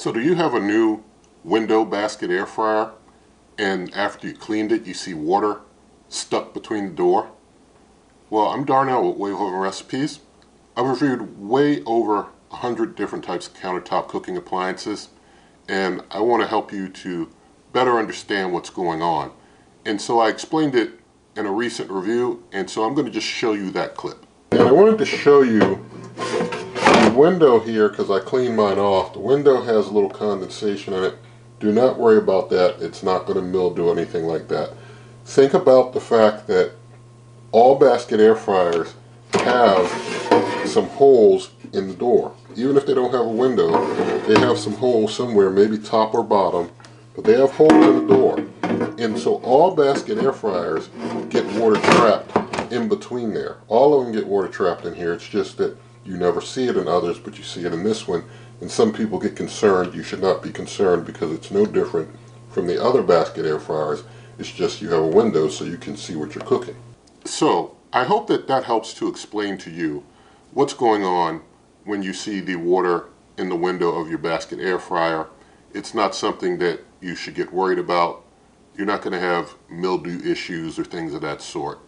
So do you have a new window basket air fryer and after you cleaned it you see water stuck between the door? Well, I'm Darnell with Wave Oven Recipes. I've reviewed way over 100 different types of countertop cooking appliances, and I want to help you to better understand what's going on. And so I explained it in a recent review, and so I'm going to just show you that clip. And I wanted to show you the window here because I cleaned mine off. The window has a little condensation in it. Do not worry about that. It's not going to mildew or anything like that. Think about the fact that all basket air fryers have some holes in the door. Even if they don't have a window, they have some holes somewhere, maybe top or bottom, but they have holes in the door. And so all basket air fryers get water trapped in between there. All of them get water trapped in here. It's just that you never see it in others, but you see it in this one. And some people get concerned. You should not be concerned because it's no different from the other basket air fryers. It's just you have a window so you can see what you're cooking. So I hope that that helps to explain to you what's going on when you see the water in the window of your basket air fryer. It's not something that you should get worried about. You're not going to have mildew issues or things of that sort.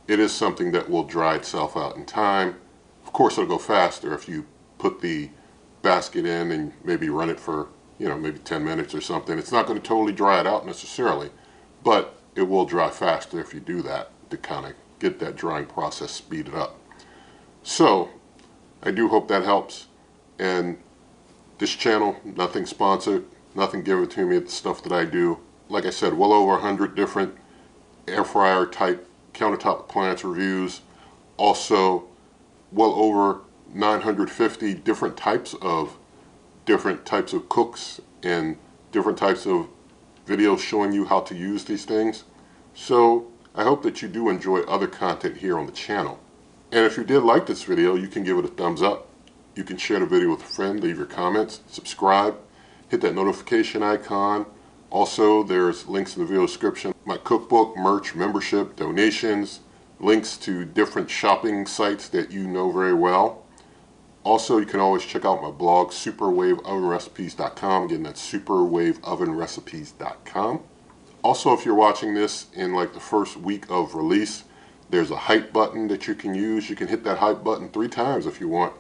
It is something that will dry itself out in time. Of course, it'll go faster if you put the basket in and maybe run it for, maybe 10 minutes or something. It's not going to totally dry it out necessarily, but it will dry faster if you do that to kind of get that drying process speeded up. So I do hope that helps. And this channel, nothing sponsored, nothing given to me, it's stuff that I do. Like I said, well over 100 different air fryer type countertop appliance reviews. Also, well over 950 different types of cooks and different types of videos showing you how to use these things. So I hope that you do enjoy other content here on the channel. And if you did like this video, you can give it a thumbs up. You can share the video with a friend, leave your comments, subscribe, hit that notification icon. Also, there's links in the video description. My cookbook, merch, membership, donations, links to different shopping sites that you know very well. Also, you can always check out my blog, superwaveovenrecipes.com. Again, that's superwaveovenrecipes.com. Also, if you're watching this in like the first week of release, there's a hype button that you can use. You can hit that hype button 3 times if you want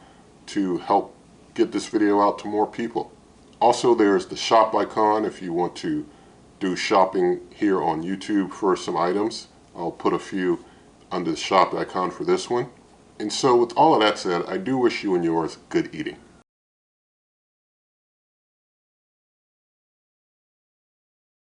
to help get this video out to more people. Also, there's the shop icon if you want to do shopping here on YouTube for some items. I'll put a few under the shop icon for this one. And so with all of that said, I do wish you and yours good eating.